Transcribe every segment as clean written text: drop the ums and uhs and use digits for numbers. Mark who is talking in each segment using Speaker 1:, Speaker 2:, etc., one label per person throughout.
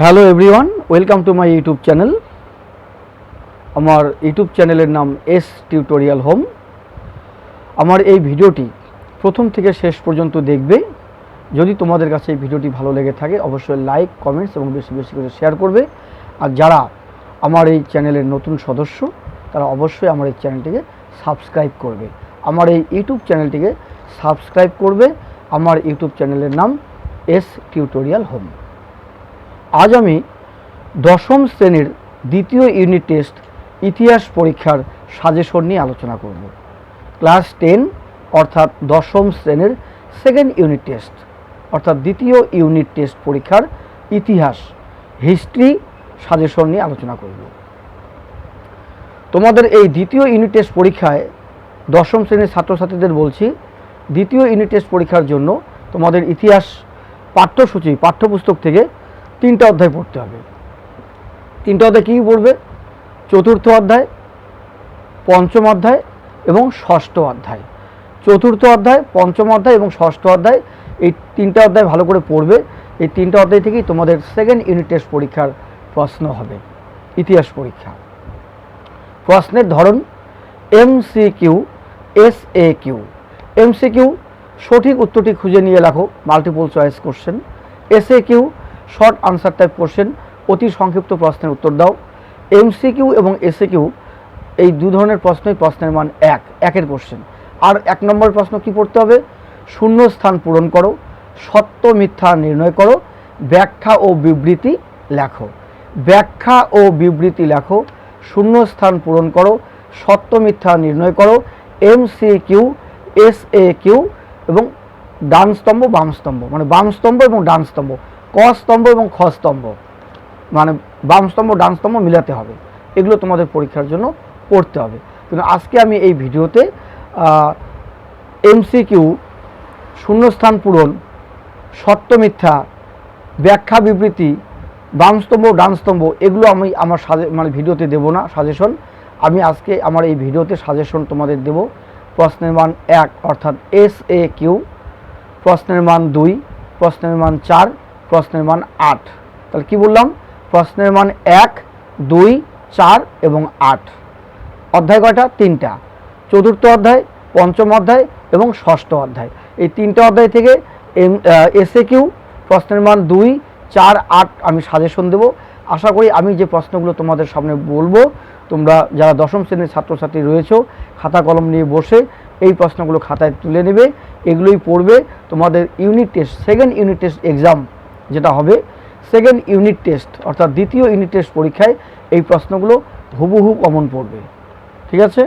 Speaker 1: Hello everyone, welcome to my YouTube channel. আমার YouTube চ্যানেলের নাম এস টিউটোরিয়াল হোম। আমার এই ভিডিওটি প্রথম থেকে শেষ পর্যন্ত দেখবে। যদি তোমাদের কাছে এই ভিডিওটি ভালো লেগে থাকে অবশ্যই লাইক, কমেন্টস এবং বেশি বেশি করে শেয়ার করবে। আর যারা আমার এই চ্যানেলের নতুন সদস্য তারা অবশ্যই আমার এই চ্যানেলটিকে সাবস্ক্রাইব করবে। আমার এই ইউটিউব চ্যানেলটিকে সাবস্ক্রাইব করবে। আমার ইউটিউব চ্যানেলের নাম এস টিউটোরিয়াল হোম। আজ আমি দশম শ্রেণীর দ্বিতীয় ইউনিট টেস্ট ইতিহাস পরীক্ষার সাজেশন নিয়ে আলোচনা করব। ক্লাস 10 অর্থাৎ দশম শ্রেণীর সেকেন্ড ইউনিট টেস্ট অর্থাৎ দ্বিতীয় ইউনিট টেস্ট পরীক্ষার ইতিহাস হিস্ট্রি সাজেশন নিয়ে আলোচনা করব। তোমাদের এই দ্বিতীয় ইউনিট টেস্ট পরীক্ষায় দশম শ্রেণীর ছাত্রছাত্রীদের বলছি, দ্বিতীয় ইউনিট টেস্ট পরীক্ষার জন্য তোমাদের ইতিহাস পাঠ্যসূচি পাঠ্যপুস্তক থেকে 3টা অধ্যায় পড়তে হবে। 3টা অধ্যায় কী পড়বে? চতুর্থ অধ্যায়, পঞ্চম অধ্যায় এবং ষষ্ঠ অধ্যায়। চতুর্থ অধ্যায়, পঞ্চম অধ্যায় এবং ষষ্ঠ অধ্যায়, এই 3টা অধ্যায় ভালো করে পড়বে। এই 3টা অধ্যায় থেকেই তোমাদের সেকেন্ড ইউনিট টেস্ট পরীক্ষার প্রশ্ন হবে, ইতিহাস পরীক্ষা। প্রশ্নের ধরন MCQ, SAQ। MCQ সঠিক উত্তরটি খুঁজে নিয়ে লেখো, multiple choice question. SAQ short answer type question, অতি সংক্ষিপ্ত প্রশ্নের উত্তর দাও। MCQ এবং SAQ এই দু ধরনের প্রশ্নই প্রশ্নের মান 1 কোশ্চেন। আর 1 নম্বর প্রশ্ন কি পড়তে হবে? শূন্য স্থান পূরণ করো, সত্য মিথ্যা নির্ণয় করো, ব্যাখ্যা ও বিবৃতি লেখো। ব্যাখ্যা ও বিবৃতি লেখো, শূন্য স্থান পূরণ করো, সত্য মিথ্যা নির্ণয় করো। MCQ, SAQ এবং ডান স্তম্ভ বাম স্তম্ভ, মানে বাম স্তম্ভ এবং ডান স্তম্ভ, ক স্তম্ভ এবং খ স্তম্ভ, মানে বাম স্তম্ভ ডান স্তম্ভ মিলাতে হবে। এগুলো তোমাদের পরীক্ষার জন্য পড়তে হবে। কিন্তু আজকে আমি এই ভিডিওতে MCQ, শূন্যস্থান পূরণ, সত্য মিথ্যা, ব্যাখ্যা বিবৃতি, বাম স্তম্ভ ডান স্তম্ভ, এগুলো আমি আমার মানে ভিডিওতে দেব না সাজেশন। আমি আজকে আমার এই ভিডিওতে সাজেশন তোমাদের দেব। প্রশ্নের মান 1 অর্থাৎ SAQ, প্রশ্নের মান 2, প্রশ্নের মান 4, প্রশ্নের মান 8। তাহলে কি বললাম? প্রশ্নের মান 1, 2, 4 এবং 8। অধ্যায় কয়টা? 3টা। চতুর্থ অধ্যায়, পঞ্চম অধ্যায় এবং ষষ্ঠ অধ্যায়। এই 3টা অধ্যায় থেকে SAQ প্রশ্নের মান 2, 4, 8 আমি সাজেশন দেব। আশা করি আমি যে প্রশ্নগুলো তোমাদের সামনে বলবো, তোমরা যারা দশম শ্রেণীর ছাত্রছাত্রী রয়েছো খাতা কলম নিয়ে বসে এই প্রশ্নগুলো খাতায় তুলে নেবে, এগুলোই পড়বে। তোমাদের unit test, second unit test exam যেটা হবে, সেকেন্ড ইউনিট টেস্ট অর্থাৎ দ্বিতীয় ইউনিট টেস্ট পরীক্ষায় এই প্রশ্নগুলো হুবহু কমন পড়বে। ঠিক আছে?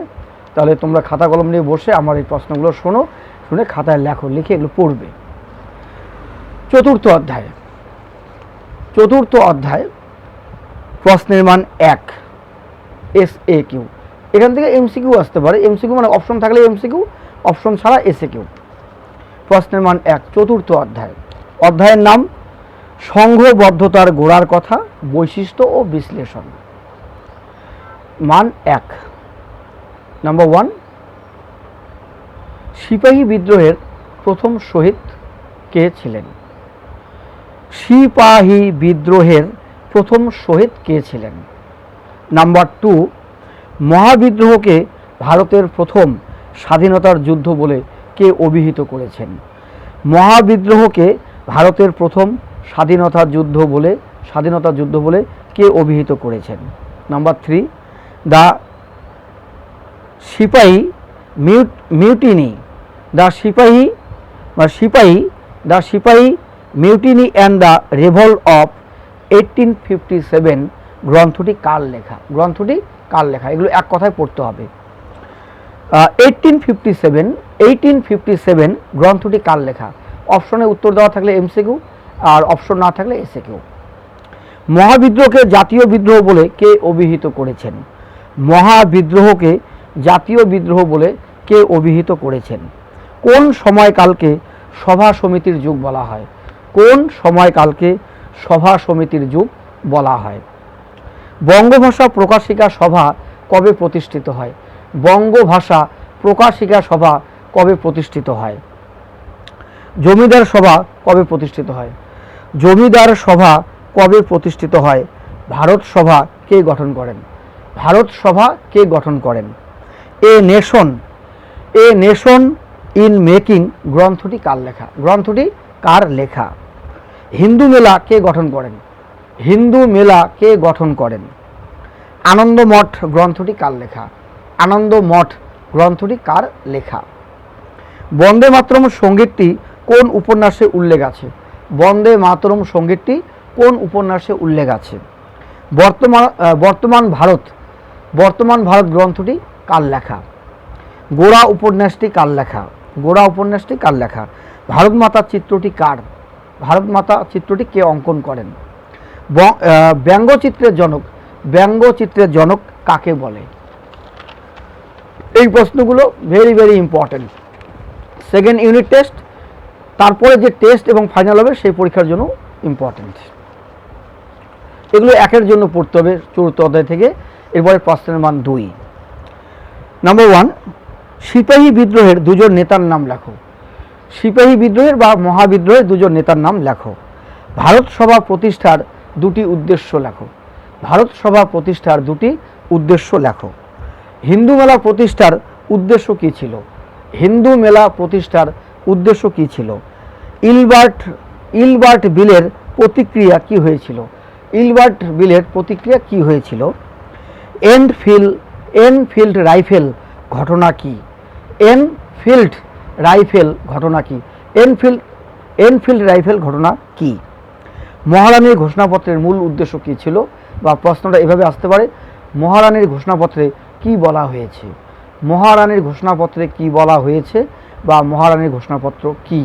Speaker 1: তাহলে তোমরা খাতা কলম নিয়ে বসে আমার এই প্রশ্নগুলো শোনো, শুনে খাতায় লেখো, লিখে এগুলো পড়বে। চতুর্থ অধ্যায়, চতুর্থ অধ্যায় প্রশ্নের মান 1 SAQ। এখান থেকে MCQ আসতে পারে। MCQ মানে অপশন থাকলে MCQ, অপশন ছাড়া SAQ। প্রশ্নের মান 1, চতুর্থ অধ্যায়। অধ্যায়ের নাম সংঘবদ্ধতার গোড়ার কথা, বৈশিষ্ট্য ও বিশ্লেষণ। মান 1। নাম্বার 1, সিপাহী বিদ্রোহের প্রথম শহীদ কে ছিলেন? সিপাহী বিদ্রোহের প্রথম শহীদ কে ছিলেন? নাম্বার 2, মহাবিদ্রোহকে ভারতের প্রথম স্বাধীনতার যুদ্ধ বলে কে অভিহিত করেছেন? মহাবিদ্রোহকে ভারতের প্রথম স্বাধীনতা যুদ্ধ বলে কে অভিহিত করেছেন? নাম্বার 3, দ্য সিপাহী মিউটিনি, দ্য সিপাহী mutiny and the revolt of 1857 গ্রন্থটি কার লেখা? গ্রন্থটি কার লেখা? এগুলো এক কথায় পড়তে হবে। 1857 গ্রন্থটি কার লেখা? অপশনে উত্তর দেওয়া থাকলে MCQ আর অপশন না থাকলে SAQ। মহাবিদ্রোহকে জাতীয় বিদ্রোহ বলে কে অভিহিত করেছেন? মহাবিদ্রোহকে জাতীয় বিদ্রোহ বলে কে অভিহিত করেছেন? কোন সময়কালকে সভা সমিতির যুগ বলা হয়? কোন সময়কালকে সভা সমিতির যুগ বলা হয়? বঙ্গভাষা প্রকাশিকা সভা কবে প্রতিষ্ঠিত হয়? বঙ্গভাষা প্রকাশিকা সভা কবে প্রতিষ্ঠিত হয়? জমিদার সভা কবে প্রতিষ্ঠিত হয়? জমিদার সভা কবে প্রতিষ্ঠিত হয়? ভারত সভা কে গঠন করেন? ভারত সভা কে গঠন করেন? এ নেশন ইন মেকিং গ্রন্থটি কার লেখা? গ্রন্থটি কার লেখা? হিন্দু মেলা কে গঠন করেন? হিন্দু মেলা কে গঠন করেন? আনন্দমঠ গ্রন্থটি কার লেখা? আনন্দমঠ গ্রন্থটি কার লেখা? বন্দে মাতরম সঙ্গীতটি কোন উপন্যাসে উল্লেখ আছে? বন্দে মাতরম সঙ্গীতটি কোন উপন্যাসে উল্লেখ আছে? বর্তমান ভারত গ্রন্থটি কার লেখা? গোড়া উপন্যাসটি কার লেখা? গোড়া উপন্যাসটি কার লেখা? ভারত মাতা চিত্রটি কার? ভারত মাতা চিত্রটি কে অঙ্কন করেন? ব্যঙ্গচিত্রের জনক কাকে বলে? এই প্রশ্নগুলো very very important. Second unit test, তারপরে যে টেস্ট এবং ফাইনাল হবে সেই পরীক্ষার জন্য ইম্পর্টেন্ট। এগুলো একের জন্য পড়তে হবে চতুর্থ অধ্যায় থেকে। এরপরে প্রশ্নের মান 2। নাম্বার 1, সিপাহী বিদ্রোহের দুজন নেতার নাম লেখো। সিপাহী বিদ্রোহের বা মহাবিদ্রোহের দুজন নেতার নাম লেখো। ভারত সভা প্রতিষ্ঠার দুটি উদ্দেশ্য লেখো। ভারত সভা প্রতিষ্ঠার দুটি উদ্দেশ্য লেখো। হিন্দু মেলা প্রতিষ্ঠার উদ্দেশ্য কী ছিল? হিন্দু মেলা প্রতিষ্ঠার উদ্দেশ্য কী ছিল? ইলবার্ট বিলের প্রতিক্রিয়া কি হয়েছিল? ইলবার্ট বিলের প্রতিক্রিয়া কি হয়েছিল? এনফিল্ড রাইফেল ঘটনা কি? এনফিল্ড রাইফেল ঘটনা কি? এনফিল্ড রাইফেল ঘটনা কি? মহারানীর ঘোষণাপত্রের মূল উদ্দেশ্য কী ছিল? বা প্রশ্নটা এভাবে আসতে পারে, মহারানীর ঘোষণাপত্রে কি বলা হয়েছে? মহারানীর ঘোষণাপত্রে কি বলা হয়েছে বা মহারানীর ঘোষণাপত্র কি?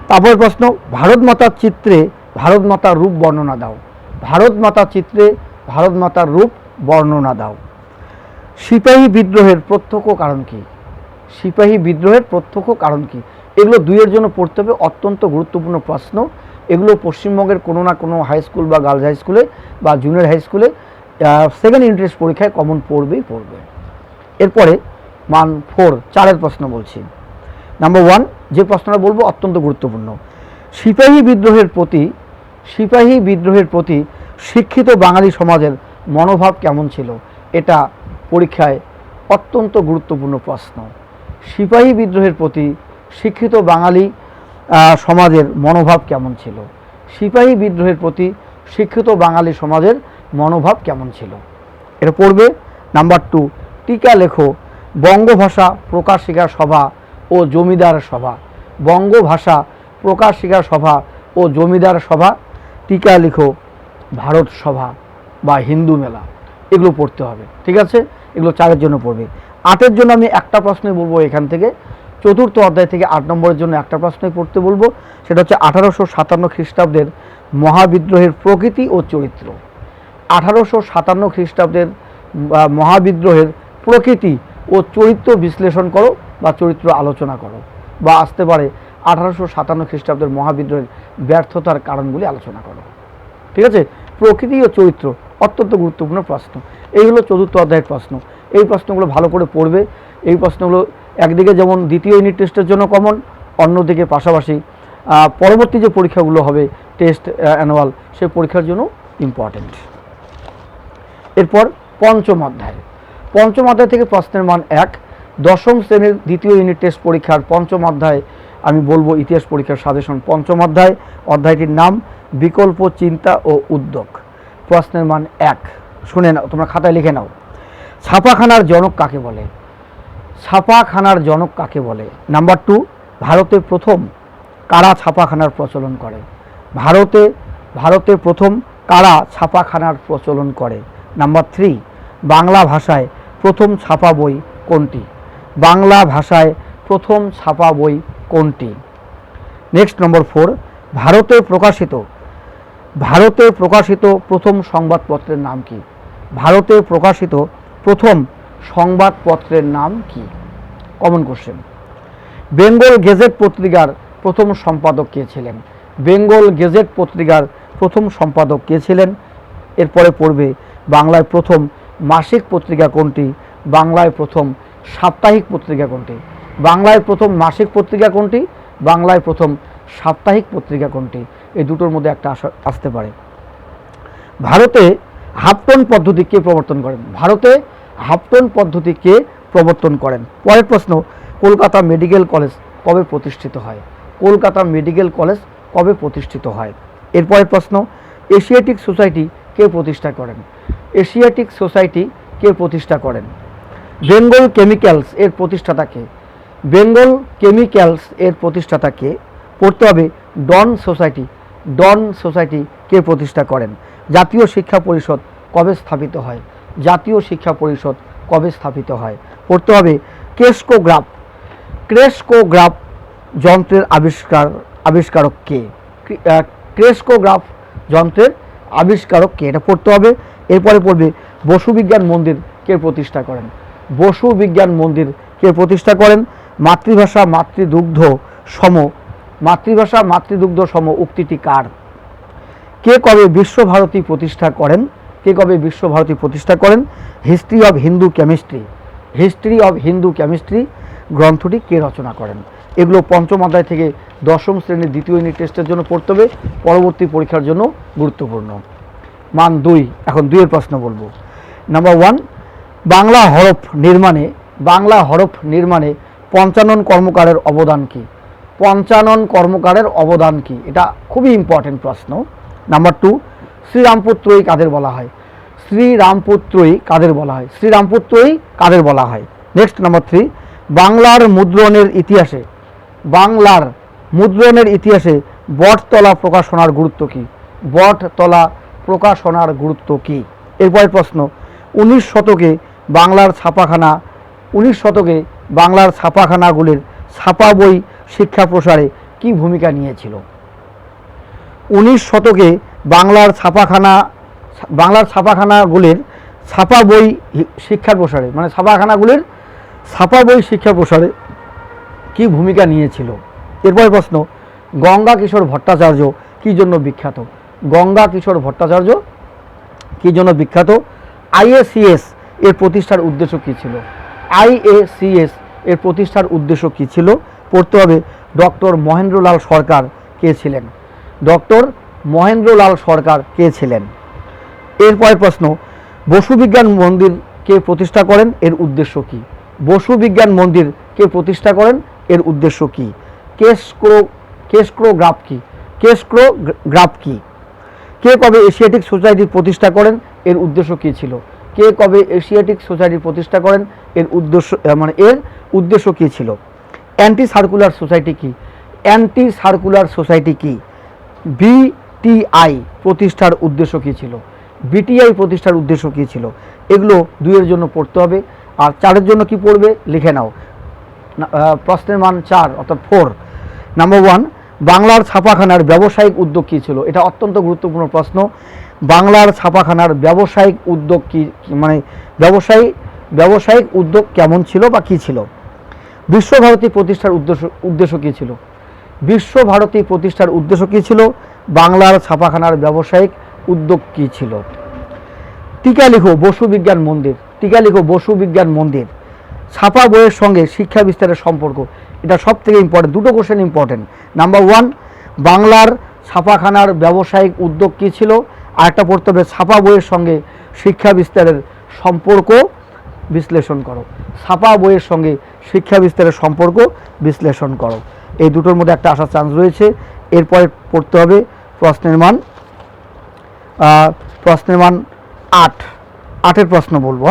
Speaker 1: তারপর প্রশ্ন, ভারত মাতার চিত্রে ভারত মাতার রূপ বর্ণনা দাও। ভারত মাতার চিত্রে ভারত মাতার রূপ বর্ণনা দাও। সিপাহী বিদ্রোহের প্রত্যক্ষ কারণ কি? সিপাহী বিদ্রোহের প্রত্যক্ষ কারণ কি? এগুলো দুইয়ের জন্য পড়তে হবে, অত্যন্ত গুরুত্বপূর্ণ প্রশ্ন। এগুলো পশ্চিমবঙ্গের কোনো না কোনো হাই স্কুল বা গার্লস হাই স্কুলে বা জুনিয়র হাই স্কুলে সেকেন্ড ইন্টারেস্ট পরীক্ষায় কমন পড়বে। এরপরে মান 4, 4-এর প্রশ্ন বলছি। নাম্বার 1, যে প্রশ্নটা বলবো অত্যন্ত গুরুত্বপূর্ণ। সিপাহী বিদ্রোহের প্রতি শিক্ষিত বাঙালি সমাজের মনোভাব কেমন ছিল? এটা পরীক্ষায় অত্যন্ত গুরুত্বপূর্ণ প্রশ্ন। সিপাহী বিদ্রোহের প্রতি শিক্ষিত বাঙালি সমাজের মনোভাব কেমন ছিল? সিপাহী বিদ্রোহের প্রতি শিক্ষিত বাঙালি সমাজের মনোভাব কেমন ছিল? এটা পড়বে। নাম্বার 2, টিকা লেখো। বঙ্গভাষা প্রকাশিকা সভা ও জমিদার সভা। বঙ্গভাষা প্রকাশিকা সভা ও জমিদার সভা। টিকা লিখো ভারত সভা বা হিন্দু মেলা। এগুলো পড়তে হবে, ঠিক আছে? এগুলো 4-এর জন্য পড়বে। 8-এর জন্য আমি একটা প্রশ্নই বলবো এখান থেকে, চতুর্থ অধ্যায় থেকে 8 নম্বরের জন্য একটা প্রশ্নই পড়তে বলবো। সেটা হচ্ছে 1857 খ্রিস্টাব্দের মহাবিদ্রোহের প্রকৃতি ও চরিত্র। 1857 খ্রিস্টাব্দের মহাবিদ্রোহের প্রকৃতি ও চরিত্র বিশ্লেষণ করো বা চরিত্র আলোচনা করো। বা আসতে পারে 1857 খ্রিস্টাব্দের মহাবিদ্রোহের ব্যর্থতার কারণগুলি আলোচনা করো। ঠিক আছে? প্রকৃতি ও চরিত্র অত্যন্ত গুরুত্বপূর্ণ প্রশ্ন। এই হলো চতুর্থ অধ্যায়ের প্রশ্ন। এই প্রশ্নগুলো ভালো করে পড়বে। এই প্রশ্নগুলো একদিকে যেমন দ্বিতীয় ইউনিট টেস্টের জন্য কমন, অন্যদিকে পাশাপাশি পরবর্তী যে পরীক্ষাগুলো হবে টেস্ট অ্যানুয়াল, সেই পরীক্ষার জন্য ইম্পর্টেন্ট। এরপর পঞ্চম অধ্যায় থেকে প্রশ্নের মান 1। দশম শ্রেণীর দ্বিতীয় ইউনিট টেস্ট পরীক্ষার পঞ্চম অধ্যায় আমি বলবো ইতিহাস পরীক্ষার সাজেশন। পঞ্চম অধ্যায়টির নাম বিকল্প চিন্তা ও উদ্যোগ। প্রশ্নের মান 1, শুনে নাও, তোমরা খাতায় লিখে নাও। ছাপাখানার জনক কাকে বলে? ছাপাখানার জনক কাকে বলে? নাম্বার 2, ভারতে প্রথম কারা ছাপাখানার প্রচলন করে? ভারতে প্রথম কারা ছাপাখানার প্রচলন করে? নাম্বার 3, বাংলা ভাষায় প্রথম ছাপা বই কোনটি? বাংলা ভাষায় প্রথম ছাপা বই কোনটি? নেক্সট নম্বর 4, ভারতে প্রকাশিত প্রথম সংবাদপত্রের নাম কি? ভারতে প্রকাশিত প্রথম সংবাদপত্রের নাম কি? Common question. বেঙ্গল গেজেট পত্রিকার প্রথম সম্পাদক কে ছিলেন? বেঙ্গল গেজেট পত্রিকার প্রথম সম্পাদক কে ছিলেন? এরপরে পড়বে বাংলায় প্রথম মাসিক পত্রিকা কোনটি? বাংলায় প্রথম সাপ্তাহিক পত্রিকা কোনটি? বাংলায় প্রথম মাসিক পত্রিকা কোনটি? বাংলায় প্রথম সাপ্তাহিক পত্রিকা কোনটি? এই দুটোর মধ্যে একটা আসতে পারে। ভারতে হাফটন পদ্ধতি কে প্রবর্তন করেন? ভারতে হাফটন পদ্ধতি কে প্রবর্তন করেন? পরের প্রশ্ন, কলকাতা মেডিকেল কলেজ কবে প্রতিষ্ঠিত হয়? কলকাতা মেডিকেল কলেজ কবে প্রতিষ্ঠিত হয়? এরপরের প্রশ্ন, এশিয়াটিক সোসাইটি কে প্রতিষ্ঠা করেন? এশিয়াটিক সোসাইটি কে প্রতিষ্ঠা করেন? বেঙ্গল কেমিক্যালস এর প্রতিষ্ঠাতা কে? বেঙ্গল কেমিক্যালস এর প্রতিষ্ঠাতা কে? পড়তে হবে ডন সোসাইটি। ডন সোসাইটি কে প্রতিষ্ঠা করেন? জাতীয় শিক্ষা পরিষদ কবে স্থাপিত হয়? জাতীয় শিক্ষা পরিষদ কবে স্থাপিত হয়? পড়তে হবে ক্রেস্কোগ্রাফ। ক্রেস্কোগ্রাফ যন্ত্রের আবিষ্কারক কে? ক্রেস্কোগ্রাফ যন্ত্রের আবিষ্কারক কে? এটা পড়তে হবে। এরপরে পড়বে বসু বিজ্ঞান মন্দির কে প্রতিষ্ঠা করেন? বসু বিজ্ঞান মন্দির কে প্রতিষ্ঠা করেন? মাতৃভাষা মাতৃদুগ্ধ সম, মাতৃভাষা মাতৃদুগ্ধ সম উক্তিটি কার? কে কবে বিশ্বভারতী প্রতিষ্ঠা করেন? কে কবে বিশ্বভারতী প্রতিষ্ঠা করেন? History of Hindu chemistry, history of Hindu chemistry গ্রন্থটি কে রচনা করেন? এগুলো পঞ্চম অধ্যায় থেকে দশম শ্রেণীর দ্বিতীয় ইউনিট টেস্টের জন্য পড়তে হবে, পরবর্তী পরীক্ষার জন্য গুরুত্বপূর্ণ। মান 2, এখন 2-এর প্রশ্ন বলবো। নাম্বার 1, বাংলা হরফ নির্মাণে পঞ্চানন কর্মকারের অবদান কি? পঞ্চানন কর্মকারের অবদান কি? এটা খুবই ইম্পর্টেন্ট প্রশ্ন। নাম্বার 2, শ্রীরামপুত্রই কাদের বলা হয়? শ্রীরামপুত্রই কাদের বলা হয়? শ্রীরামপুত্রই কাদের বলা হয়? নেক্সট নাম্বার 3, বাংলার মুদ্রণের ইতিহাসে বটতলা প্রকাশনার গুরুত্ব কি? বটতলা প্রকাশনার গুরুত্ব কি? এরপরের প্রশ্ন, 19 শতকে বাংলার ছাপাখানাগুলির ছাপা বই শিক্ষা প্রসারে কি ভূমিকা নিয়েছিল? 19 শতকে বাংলার ছাপাখানাগুলির ছাপা বই শিক্ষা প্রসারে, মানে ছাপাখানাগুলির ছাপা বই শিক্ষা প্রসারে কি ভূমিকা নিয়েছিল? এরপরের প্রশ্ন, গঙ্গা কিশোর ভট্টাচার্য কি জন্য বিখ্যাত? গঙ্গা কিশোর ভট্টাচার্য কি জন্য বিখ্যাত? আইএসিএস এর প্রতিষ্ঠার উদ্দেশ্য কি ছিল? আইএসিএস এর প্রতিষ্ঠার উদ্দেশ্য কি ছিল? পড়তে হবে ডক্টর মহেন্দ্রলাল সরকার কে ছিলেন? ডক্টর মহেন্দ্রলাল সরকার কে ছিলেন? এরপরের প্রশ্ন, বসু বিজ্ঞান মন্দির কে প্রতিষ্ঠা করেন? এর উদ্দেশ্য কি? বসু বিজ্ঞান মন্দির কে প্রতিষ্ঠা করেন? এর উদ্দেশ্য কি? ক্রেস্কোগ্রাফ কি? ক্রেস্কোগ্রাফ কি? কে কবে এশিয়াটিক সোসাইটি প্রতিষ্ঠা করেন? এর উদ্দেশ্য কি ছিল? কে কবে এশিয়াটিক সোসাইটি প্রতিষ্ঠা করেন? এর উদ্দেশ্য কি ছিল? অ্যান্টি সার্কুলার সোসাইটি কি? অ্যান্টি সার্কুলার সোসাইটি কি? বিটিআই প্রতিষ্ঠার উদ্দেশ্য কি ছিল? বিটিআই প্রতিষ্ঠার উদ্দেশ্য কি ছিল? এগুলো 2-এর জন্য পড়তে হবে। আর 4-এর জন্য কি পড়বে লিখে নাও। প্রশ্নের মান 4 অর্থাৎ 4। নাম্বার 1, বাংলার ছাপাখানার ব্যবসায়িক উদ্যোগ কী ছিল? এটা অত্যন্ত গুরুত্বপূর্ণ প্রশ্ন। বাংলার ছাপাখানার ব্যবসায়িক উদ্যোগ কি, মানে ব্যবসায়িক উদ্যোগ কেমন ছিল বা কী ছিল? বিশ্বভারতী প্রতিষ্ঠার উদ্দেশ্য কী ছিল? বিশ্বভারতী প্রতিষ্ঠার উদ্দেশ্য কী ছিল? বাংলার ছাপাখানার ব্যবসায়িক উদ্যোগ কী ছিল? টিকা লিখো বসু বিজ্ঞান মন্দির। টিকা লিখো বসু বিজ্ঞান মন্দির। ছাপা বইয়ের সঙ্গে শিক্ষা বিস্তারের সম্পর্ক, এটা সব থেকে ইম্পর্টেন্ট। দুটো কোশ্চেন ইম্পর্টেন্ট। নাম্বার 1, বাংলার ছাপাখানার ব্যবসায়িক উদ্যোগ কী ছিল? আরেকটা পড়তে হবে ছাপা বইয়ের সঙ্গে শিক্ষা বিস্তারের সম্পর্ক বিশ্লেষণ করো। ছাপা বইয়ের সঙ্গে শিক্ষা বিস্তারের সম্পর্ক বিশ্লেষণ করো। এই দুটোর মধ্যে একটা আসার চান্স রয়েছে। এরপরে পড়তে হবে প্রশ্নের মান 8। 8-এর প্রশ্ন বলবো।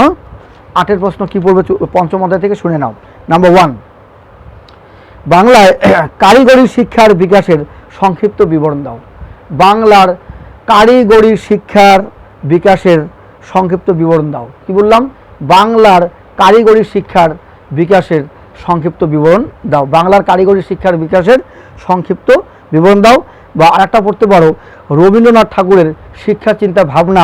Speaker 1: 8-এর প্রশ্ন কি পড়বে পঞ্চম অধ্যায় থেকে শুনে নাও। নাম্বার 1, বাংলায় কারিগরি শিক্ষার বিকাশের সংক্ষিপ্ত বিবরণ দাও। বাংলার কারিগরি শিক্ষার বিকাশের সংক্ষিপ্ত বিবরণ দাও। কি বললাম? বাংলার কারিগরি শিক্ষার বিকাশের সংক্ষিপ্ত বিবরণ দাও। বাংলার কারিগরি শিক্ষার বিকাশের সংক্ষিপ্ত বিবরণ দাও। বা আরেকটা পড়তে পারো, রবীন্দ্রনাথ ঠাকুরের শিক্ষা চিন্তা ভাবনা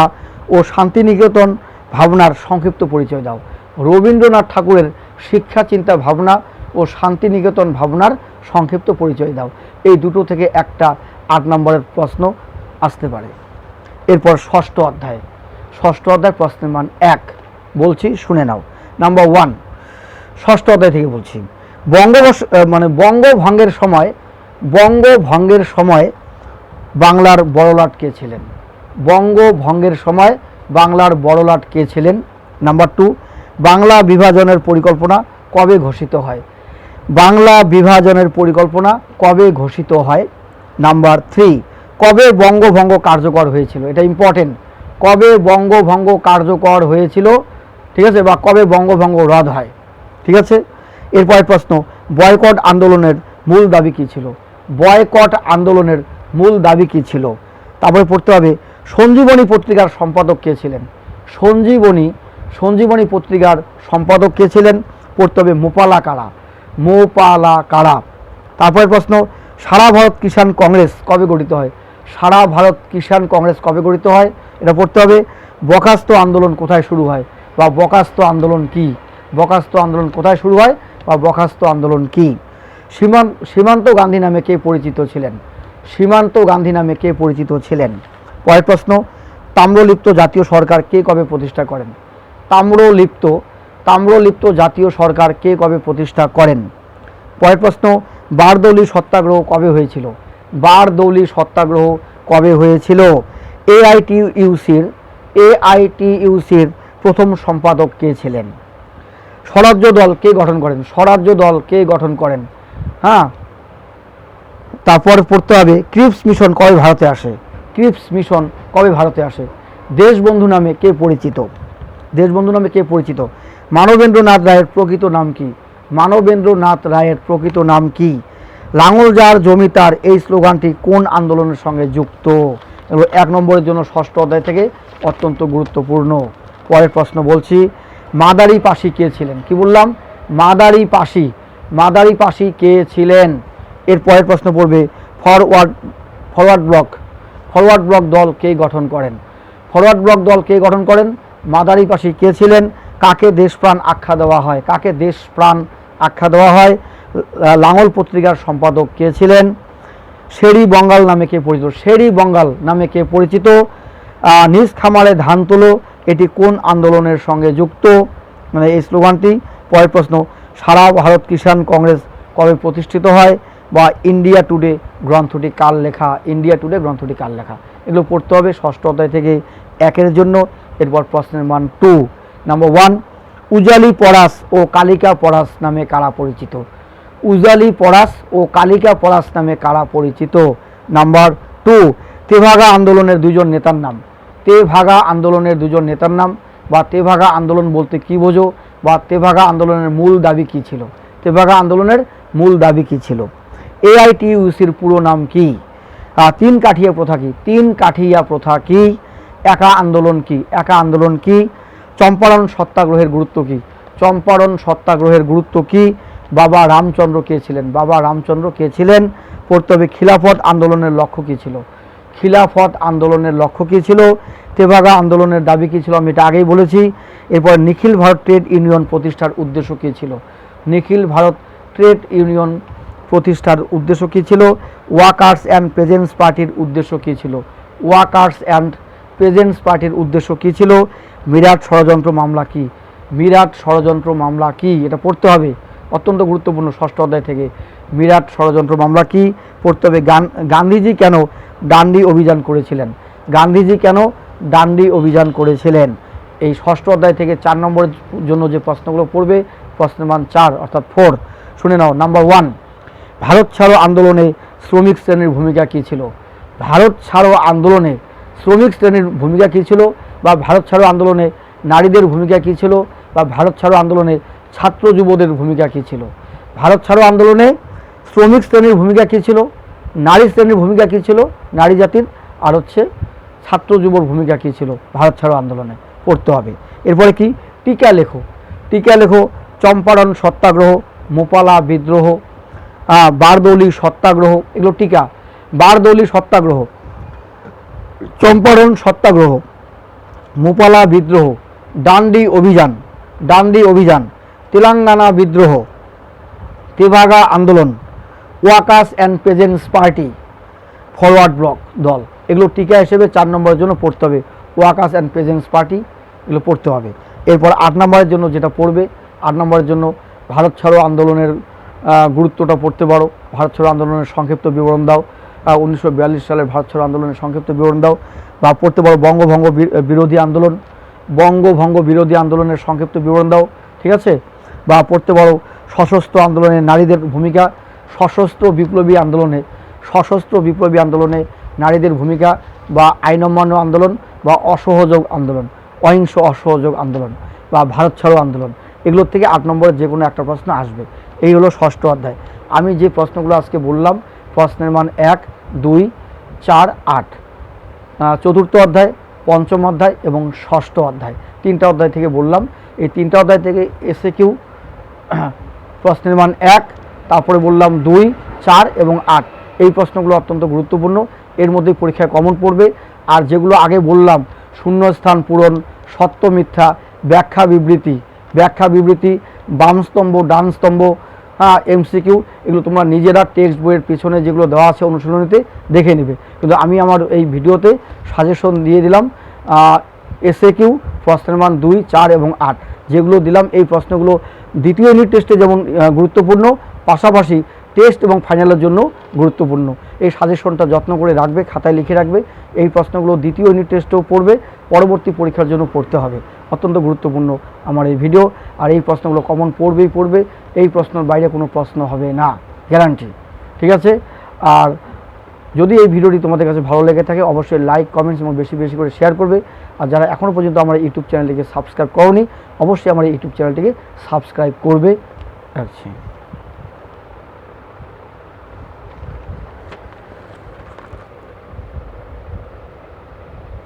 Speaker 1: ও শান্তিনিকেতন ভাবনার সংক্ষিপ্ত পরিচয় দাও। রবীন্দ্রনাথ ঠাকুরের শিক্ষা চিন্তা ভাবনা ও শান্তিনিকেতন ভাবনার সংক্ষিপ্ত পরিচয় দাও। এই দুটো থেকে একটা 8 নম্বরের প্রশ্ন আসতে পারে। এরপর ষষ্ঠ অধ্যায় প্রশ্নের মান 1 বলছি, শুনে নাও। নাম্বার 1, ষষ্ঠ অধ্যায় থেকে বলছি। বঙ্গভঙ্গের সময় বাংলার বড়লাট কে ছিলেন? বঙ্গভঙ্গের সময় বাংলার বড়লাট কে ছিলেন? নাম্বার 2, বাংলা বিভাজনের পরিকল্পনা কবে ঘোষিত হয়? বাংলা বিভাজনের পরিকল্পনা কবে ঘোষিত হয়? নাম্বার 3, কবে বঙ্গভঙ্গ কার্যকর হয়েছিল? এটা ইম্পর্টেন্ট, কবে বঙ্গভঙ্গ কার্যকর হয়েছিল, ঠিক আছে, বা কবে বঙ্গভঙ্গ রদ হয়, ঠিক আছে। এরপরের প্রশ্ন, বয়কট আন্দোলনের মূল দাবি কী ছিল? বয়কট আন্দোলনের মূল দাবি কী ছিল? তারপরে পড়তে হবে সঞ্জীবনী পত্রিকার সম্পাদক কে ছিলেন? সঞ্জীবনী পত্রিকার সম্পাদক কে ছিলেন? পড়তে হবে মোপালা কারা। তারপরের প্রশ্ন, সারা ভারত কিষাণ কংগ্রেস কবে গঠিত হয়? সারা ভারত কিষাণ কংগ্রেস কবে গঠিত হয়? এটা পড়তে হবে বরখাস্ত আন্দোলন কোথায় শুরু হয়, বা বরখাস্ত আন্দোলন কি? বরখাস্ত আন্দোলন কোথায় শুরু হয়, বা বরখাস্ত আন্দোলন কি? সীমান্ত গান্ধী নামে কে পরিচিত ছিলেন? সীমান্ত গান্ধী নামে কে পরিচিত ছিলেন? পরের প্রশ্ন, তাম্রলিপ্ত জাতীয় সরকার কে কবে প্রতিষ্ঠা করেন? তাম্রলিপ্ত জাতীয় সরকার কে কবে প্রতিষ্ঠা করেন? পরের প্রশ্ন, বারদৌলি সত্যাগ্রহ কবে হয়েছিল? বারদৌলি সত্যাগ্রহ কবে হয়েছিল? এআইটিইউসির প্রথম সম্পাদক কে ছিলেন? স্বরাজ্য দল কে গঠন করেন? হ্যাঁ, তারপর পড়তে হবে ক্রিপস মিশন কবে ভারতে আসে? দেশবন্ধু নামে কে পরিচিত? মানবেন্দ্রনাথ রায়ের প্রকৃত নাম কি? লাঙল যার জমি তার, এই স্লোগানটি কোন আন্দোলনের সঙ্গে যুক্ত? এগুলো 1 নম্বরের জন্য ষষ্ঠ অধ্যায় থেকে অত্যন্ত গুরুত্বপূর্ণ। পরের প্রশ্ন বলছি, মাদারি পাশি কে ছিলেন? কি বললাম? মাদারি পাশি কে ছিলেন? এর পরের প্রশ্ন পড়বে ফরওয়ার্ড ব্লক দল কে গঠন করেন? মাদারি পাশি কে ছিলেন? কাকে দেশপ্রাণ আখ্যা দেওয়া হয়? লাঙল পত্রিকার সম্পাদক কে ছিলেন? শেরি বঙ্গাল নামে কে পরিচিত? নিজ খামারে ধান তোলো, এটি কোন আন্দোলনের সঙ্গে যুক্ত, মানে এই স্লোগানটি? পরের প্রশ্ন, সারা ভারত কিষাণ কংগ্রেস কবে প্রতিষ্ঠিত হয়, বা ইন্ডিয়া টুডে গ্রন্থটি কার লেখা? এগুলো পড়তে হবে ষষ্ঠ অধ্যায় থেকে 1-এর জন্য। এরপর প্রশ্নের মান 2। নাম্বার 1, উজালি পরাস ও কালিকা পরাস নামে কারা পরিচিত? নাম্বার 2, তেভাগা আন্দোলনের দুজন নেতার নাম, বা তেভাগা আন্দোলন বলতে কি বোঝো, বা তেভাগা আন্দোলনের মূল দাবি কি ছিল? এআইটিইউসির পুরো নাম কি? 3 কাঠিয়া প্রথা কি? একা আন্দোলন কি? চম্পারণ সত্যাগ্রহের গুরুত্ব কি? বাবা রামচন্দ্র কে ছিলেন? পড়তে হবে খিলাফত আন্দোলনের লক্ষ্য কি ছিল? তেভাগা আন্দোলনের দাবি কি ছিল? আমি এটা আগেই বলেছি। এরপর নিখিল ভারত ট্রেড ইউনিয়ন প্রতিষ্ঠার উদ্দেশ্য কি ছিল? ওয়ার্কার্স অ্যান্ড পেজেন্টস পার্টির উদ্দেশ্য কি ছিল? মিরাট ষড়যন্ত্র মামলা কি? এটা পড়তে হবে, অত্যন্ত গুরুত্বপূর্ণ, ষষ্ঠ অধ্যায় থেকে। মিরাট ষড়যন্ত্র মামলা কি? পড়তে হবে গান্ধীজি কেন ডান্ডি অভিযান করেছিলেন? এই ষষ্ঠ অধ্যায় থেকে 4 নম্বরের জন্য যে প্রশ্নগুলো পড়বে, প্রশ্নের মান 4 অর্থাৎ 4, শুনে নাও। নাম্বার 1, ভারত ছাড়ো আন্দোলনে শ্রমিক শ্রেণীর ভূমিকা কী ছিল? বা ভারত ছাড়ো আন্দোলনে নারীদের ভূমিকা কী ছিল? বা ভারত ছাড়ো আন্দোলনে ছাত্র যুবদের ভূমিকা কী ছিল? ভারত ছাড়ো আন্দোলনে শ্রমিক শ্রেণীর ভূমিকা কী ছিল? নারী শ্রেণীর ভূমিকা কী ছিল, নারী জাতির? আর হচ্ছে ছাত্র যুবর ভূমিকা কী ছিল ভারত ছাড়ো আন্দোলনে? পড়তে হবে। এরপরে কি? টিকা লেখো। চম্পারণ সত্যাগ্রহ, মোপালা বিদ্রোহ, বারদৌলি সত্যাগ্রহ, এগুলো টিকা। বারদৌলি সত্যাগ্রহ, চম্পারণ সত্যাগ্রহ, মোপালা বিদ্রোহ, ডান্ডি অভিযান, তেলেঙ্গানা বিদ্রোহ, তেভাগা আন্দোলন, workers and peasants party, forward block দল, এগুলো টিকা হিসেবে 4 নম্বরের জন্য পড়তে হবে। ওয়ার্কার্স অ্যান্ড পেজেন্টস পার্টি, এগুলো পড়তে হবে। এরপর 8 নম্বরের জন্য যেটা পড়বে, 8 নম্বরের জন্য ভারত ছাড়ো আন্দোলনের গুরুত্বটা পড়তে পারো। ভারত ছাড়ো আন্দোলনের সংক্ষিপ্ত বিবরণ দাও। 1942 সালের ভারত ছাড়ো আন্দোলনের সংক্ষিপ্ত বিবরণ দাও। বা পড়তে পারো বঙ্গভঙ্গ বিরোধী আন্দোলন, বঙ্গভঙ্গ বিরোধী আন্দোলনের সংক্ষিপ্ত বিবরণ দাও, ঠিক আছে। বা পড়তে পারো সশস্ত্র আন্দোলনে নারীদের ভূমিকা, সশস্ত্র বিপ্লবী আন্দোলনে নারীদের ভূমিকা, বা আইন অমান্য আন্দোলন, বা অসহযোগ আন্দোলন, অহিংস অসহযোগ আন্দোলন, বা ভারত ছাড়ো আন্দোলন। এগুলোর থেকে 8 নম্বরের যে কোনো একটা প্রশ্ন আসবে। এই হলো ষষ্ঠ অধ্যায়। আমি যে প্রশ্নগুলো আজকে বললাম, প্রশ্নের মান 1, 2, 4, 8, চতুর্থ অধ্যায়, পঞ্চম অধ্যায় এবং ষষ্ঠ অধ্যায়, 3টা অধ্যায় থেকে বললাম। এই 3টা অধ্যায় থেকে এসএকিউ প্রশ্নের মান 1, তারপরে বললাম 2, 4 এবং 8, এই প্রশ্নগুলো অত্যন্ত গুরুত্বপূর্ণ। এর মধ্যে পরীক্ষায় কমন পড়বে। আর যেগুলো আগে বললাম, শূন্যস্থান পূরণ, সত্য মিথ্যা, ব্যাখ্যা বিবৃতি, বাম স্তম্ভ ডান স্তম্ভ, এমসিকিউ, এগুলো তোমরা নিজেরা টেক্সট বইয়ের পিছনে যেগুলো দেওয়া আছে অনুশীলনীতে দেখে নেবে। কিন্তু আমি আমার এই ভিডিওতে সাজেশন দিয়ে দিলাম এসএকিউ প্রশ্নের মান 2, 4 এবং 8 যেগুলো দিলাম। এই প্রশ্নগুলো দ্বিতীয় ইউনিট টেস্টে যেমন গুরুত্বপূর্ণ, পাশাপাশি টেস্ট এবং ফাইনালের জন্য গুরুত্বপূর্ণ। এই সাজেশনটা যত্ন করে রাখবে, খাতায় লিখে রাখবে। এই প্রশ্নগুলো দ্বিতীয় ইউনিট টেস্টেও পড়বে, পরবর্তী পরীক্ষার জন্য পড়তে হবে। অত্যন্ত গুরুত্বপূর্ণ আমার এই ভিডিও। আর এই প্রশ্নগুলো কমন পড়বে। এই প্রশ্নের বাইরে কোনো প্রশ্ন হবে না, গ্যারান্টি, ঠিক আছে। আর যদি এই ভিডিওটি তোমাদের কাছে ভালো লেগে থাকে, অবশ্যই লাইক, কমেন্টস এবং বেশি বেশি করে শেয়ার করবে। আর যারা এখনও পর্যন্ত আমার ইউটিউব চ্যানেলটিকে সাবস্ক্রাইব করোনি, অবশ্যই আমার ইউটিউব চ্যানেলটিকে সাবস্ক্রাইব করবে। আচ্ছা।